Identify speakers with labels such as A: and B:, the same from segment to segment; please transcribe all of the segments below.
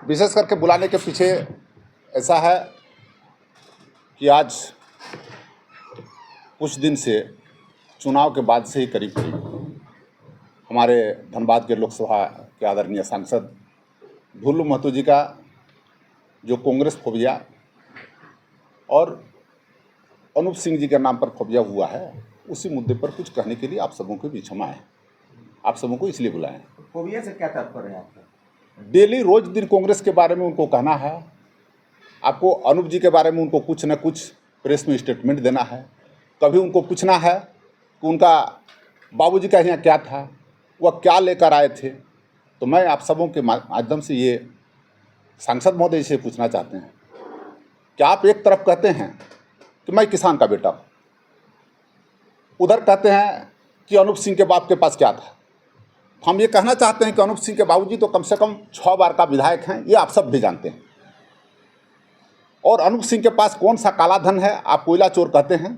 A: विशेष करके बुलाने के पीछे ऐसा है कि आज कुछ दिन से चुनाव के बाद से ही करीब हमारे धनबाद के लोकसभा के आदरणीय सांसद भुल्लू महतो जी का जो कांग्रेस फोबिया और अनूप सिंह जी के नाम पर फोबिया हुआ है, उसी मुद्दे पर कुछ कहने के लिए आप सबों के बीच हम आए। आप सबों को इसलिए बुलाएं।
B: फोबिया से क्या तात्पर्य है आपका?
A: डेली रोज दिन कांग्रेस के बारे में उनको कहना है, आपको अनूप जी के बारे में उनको कुछ न कुछ प्रेस में स्टेटमेंट देना है। कभी उनको पूछना है कि उनका बाबूजी का यहाँ क्या था, वह क्या लेकर आए थे। तो मैं आप सबों के माध्यम से ये सांसद महोदय से पूछना चाहते हैं कि आप एक तरफ कहते हैं कि मैं किसान का बेटा हूँ, उधर कहते हैं कि अनूप सिंह के बाप के पास क्या था। हम ये कहना चाहते हैं कि अनूप सिंह के बाबूजी तो कम से कम 6 बार का विधायक हैं, ये आप सब भी जानते हैं। और अनूप सिंह के पास कौन सा काला धन है, आप कोयला चोर कहते हैं।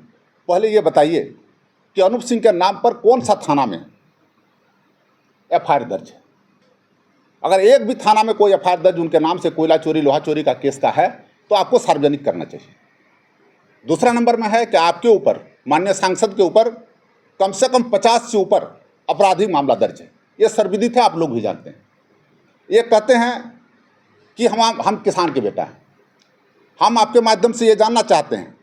A: पहले ये बताइए कि अनूप सिंह के नाम पर कौन सा थाना में FIR दर्ज है। अगर एक भी थाना में कोई FIR दर्ज उनके नाम से कोयला चोरी लोहा चोरी का केस का है तो आपको सार्वजनिक करना चाहिए। दूसरा नंबर में है कि आपके ऊपर, माननीय सांसद के ऊपर कम से कम 50 से ऊपर आपराधिक मामला दर्ज है। ये सर्वविदित है, आप लोग भी जानते हैं। ये कहते हैं कि हम किसान के बेटा हैं। हम आपके माध्यम से ये जानना चाहते हैं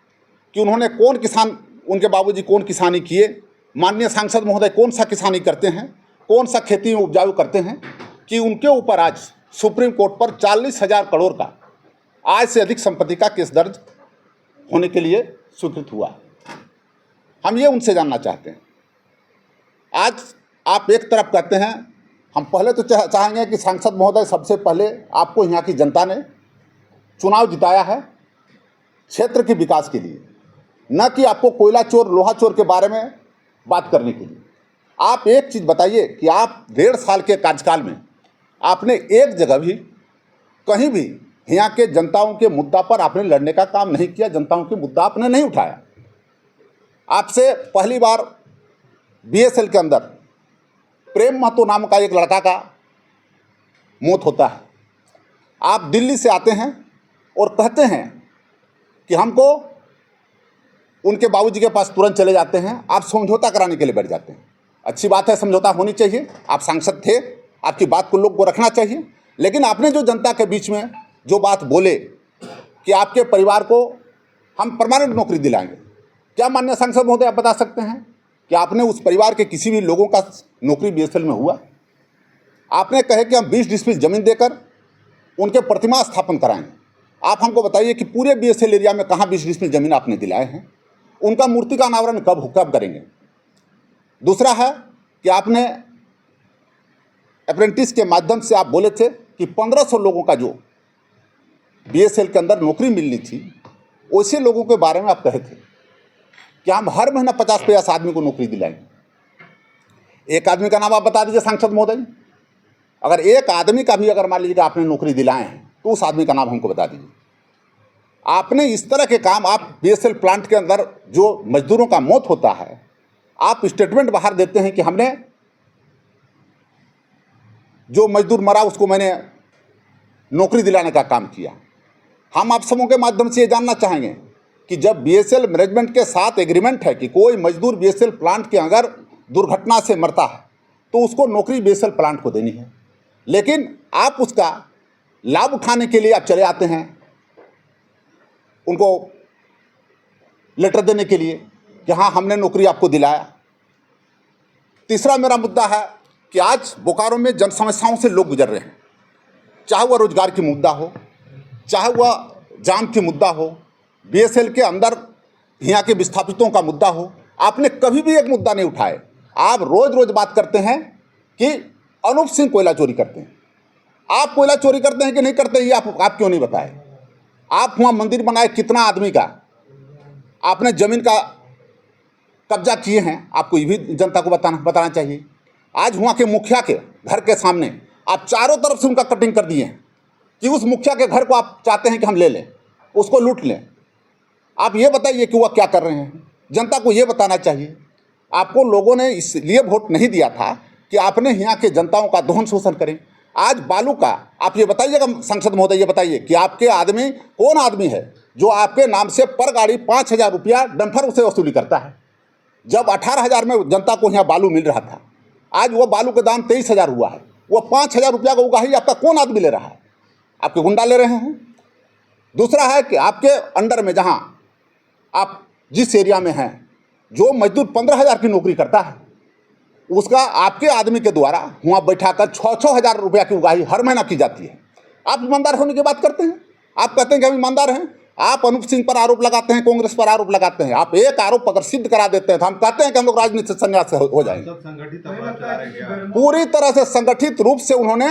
A: कि उन्होंने कौन किसान, उनके बाबूजी कौन किसानी किए, माननीय सांसद महोदय कौन सा किसानी करते हैं, कौन सा खेती में उपजाऊ करते हैं, कि उनके ऊपर आज सुप्रीम कोर्ट पर 40,000 करोड़ का आय से अधिक संपत्ति का केस दर्ज होने के लिए स्वीकृत हुआ। हम ये उनसे जानना चाहते हैं। आज आप एक तरफ कहते हैं, हम पहले तो चाहेंगे कि सांसद महोदय, सबसे पहले आपको यहाँ की जनता ने चुनाव जिताया है क्षेत्र के विकास के लिए, न कि आपको कोयला चोर लोहा चोर के बारे में बात करने के लिए। आप एक चीज़ बताइए कि आप 1.5 साल के कार्यकाल में आपने एक जगह भी, कहीं भी यहाँ के जनताओं के मुद्दा पर आपने लड़ने का काम नहीं किया, जनताओं के मुद्दा आपने नहीं उठाया। आपसे पहली बार BSL के अंदर प्रेम महतो नाम का एक लड़का का मौत होता है। आप दिल्ली से आते हैं और कहते हैं कि हमको उनके बाबूजी के पास तुरंत चले जाते हैं, आप समझौता कराने के लिए बैठ जाते हैं। अच्छी बात है, समझौता होनी चाहिए, आप सांसद थे, आपकी बात को लोग को रखना चाहिए। लेकिन आपने जो जनता के बीच में जो बात बोले कि आपके परिवार को हम परमानेंट नौकरी दिलाएंगे, क्या माननीय सांसद महोदय आप बता सकते हैं कि आपने उस परिवार के किसी भी लोगों का नौकरी BSL में हुआ? आपने कहे कि हम 20 डिसमिल जमीन देकर उनके प्रतिमा स्थापन कराएंगे। आप हमको बताइए कि पूरे BSL एरिया में कहाँ 20 डिसमिल जमीन आपने दिलाए हैं? उनका मूर्ति का अनावरण कब करेंगे? दूसरा है कि आपने अप्रेंटिस के माध्यम से आप बोले थे कि 1500 लोगों का जो BSL के अंदर नौकरी मिलनी थी, वैसे लोगों के बारे में आप कहे थे कि हम हर महीना 50-50 आदमी को नौकरी दिलाएंगे। एक आदमी का नाम आप बता दीजिए सांसद महोदय। अगर एक आदमी का भी अगर मान लीजिए आपने नौकरी दिलाए हैं तो उस आदमी का नाम हमको बता दीजिए। आपने इस तरह के काम, आप BSL प्लांट के अंदर जो मजदूरों का मौत होता है, आप स्टेटमेंट बाहर देते हैं कि हमने जो मजदूर मरा उसको मैंने नौकरी दिलाने का काम किया। हम आप सबों के माध्यम से ये जानना चाहेंगे कि जब BSL मैनेजमेंट के साथ एग्रीमेंट है कि कोई मजदूर BSL प्लांट के अगर दुर्घटना से मरता है तो उसको नौकरी BSL प्लांट को देनी है, लेकिन आप उसका लाभ उठाने के लिए आप चले आते हैं उनको लेटर देने के लिए कि हाँ हमने नौकरी आपको दिलाया। तीसरा मेरा मुद्दा है कि आज बोकारो में जन समस्याओं से लोग गुजर रहे हैं, चाहे वह रोजगार की मुद्दा हो, चाहे वह जाम की मुद्दा हो, BSL के अंदर यहाँ के विस्थापितों का मुद्दा हो। आपने कभी भी एक मुद्दा नहीं उठाए। आप रोज रोज बात करते हैं कि अनूप सिंह कोयला चोरी करते हैं। आप कोयला चोरी करते हैं कि नहीं करते, ये आप क्यों नहीं बताए? आप वहाँ मंदिर बनाए, कितना आदमी का आपने जमीन का कब्जा किए हैं, आपको ये भी जनता को बताना चाहिए। आज वहाँ के मुखिया के घर के सामने आप चारों तरफ से उनका कटिंग कर दिए हैं कि उस मुखिया के घर को आप चाहते हैं कि हम ले लें, उसको लूट लें। आप ये बताइए कि वह क्या कर रहे हैं, जनता को ये बताना चाहिए। आपको लोगों ने इसलिए वोट नहीं दिया था कि आपने यहाँ के जनताओं का दोहन शोषण करें। आज बालू का आप ये बताइएगा सांसद महोदय, ये बताइए कि आपके आदमी कौन आदमी है जो आपके नाम से पर गाड़ी 5,000 रुपया डंपर से वसूली करता है, जब 18,000 में जनता को यहाँ बालू मिल रहा था। आज वो बालू का दाम 23,000 हुआ है, वो 5,000 रुपया का उगाही आपका कौन आदमी ले रहा है? आपके गुंडा ले रहे हैं। दूसरा है कि आपके अंडर में जहाँ आप जिस एरिया में हैं, जो मजदूर 15,000 की नौकरी करता है, उसका आपके आदमी के द्वारा वहाँ बैठाकर 6-6 हज़ार रुपया की उगाही हर महीना की जाती है। आप ईमानदार होने की बात करते हैं, आप कहते हैं कि हम ईमानदार हैं। आप अनूप सिंह पर आरोप लगाते हैं, कांग्रेस पर आरोप लगाते हैं। आप एक आरोप अगर सिद्ध करा देते हैं तो हम कहते हैं कि हम लोग राजनीति से संन्यास हो जाएंगे। पूरी तरह से संगठित रूप से उन्होंने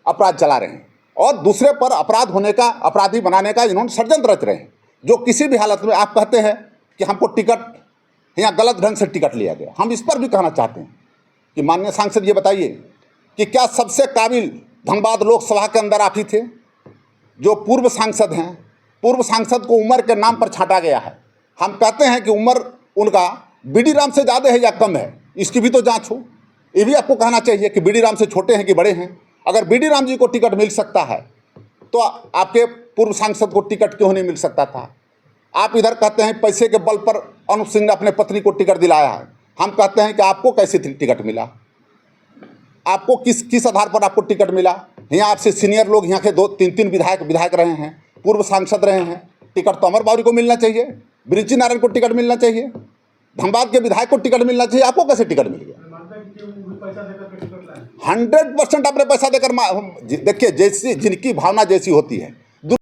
A: अपराध चला रहे हैं और दूसरे पर अपराध होने का, अपराधी बनाने का इन्होंने षड्यंत्र रच रहे हैं। जो किसी भी हालत में आप कहते हैं कि हमको टिकट यहाँ गलत ढंग से टिकट लिया गया, हम इस पर भी कहना चाहते हैं कि माननीय सांसद ये बताइए कि क्या सबसे काबिल धनबाद लोकसभा के अंदर आप ही थे? जो पूर्व सांसद हैं, पूर्व सांसद को उम्र के नाम पर छांटा गया है। हम कहते हैं कि उम्र उनका बीडी राम से ज़्यादा है या कम है, इसकी भी तो जांच हो। ये भी आपको कहना चाहिए कि बीडी राम से छोटे हैं कि बड़े हैं। अगर बीडी राम जी को टिकट मिल सकता है तो आपके पूर्व सांसद को टिकट क्यों नहीं मिल सकता था? आप इधर कहते हैं पैसे के बल पर अनूप सिंह ने अपने पत्नी को टिकट दिलाया है। हम कहते हैं कि आपको कैसे टिकट मिला? आपको किस आधार पर आपको टिकट मिला? यहाँ आपसे सीनियर लोग यहाँ के 2-3 विधायक रहे हैं, पूर्व सांसद रहे हैं। टिकट तो अमर बावरी को मिलना चाहिए, बृंची नारायण को टिकट मिलना चाहिए, धनबाद के विधायक को टिकट मिलना चाहिए। आपको कैसे टिकट मिल गया? 100% आपने पैसा देकर। देखिए, जैसी जिनकी भावना जैसी होती है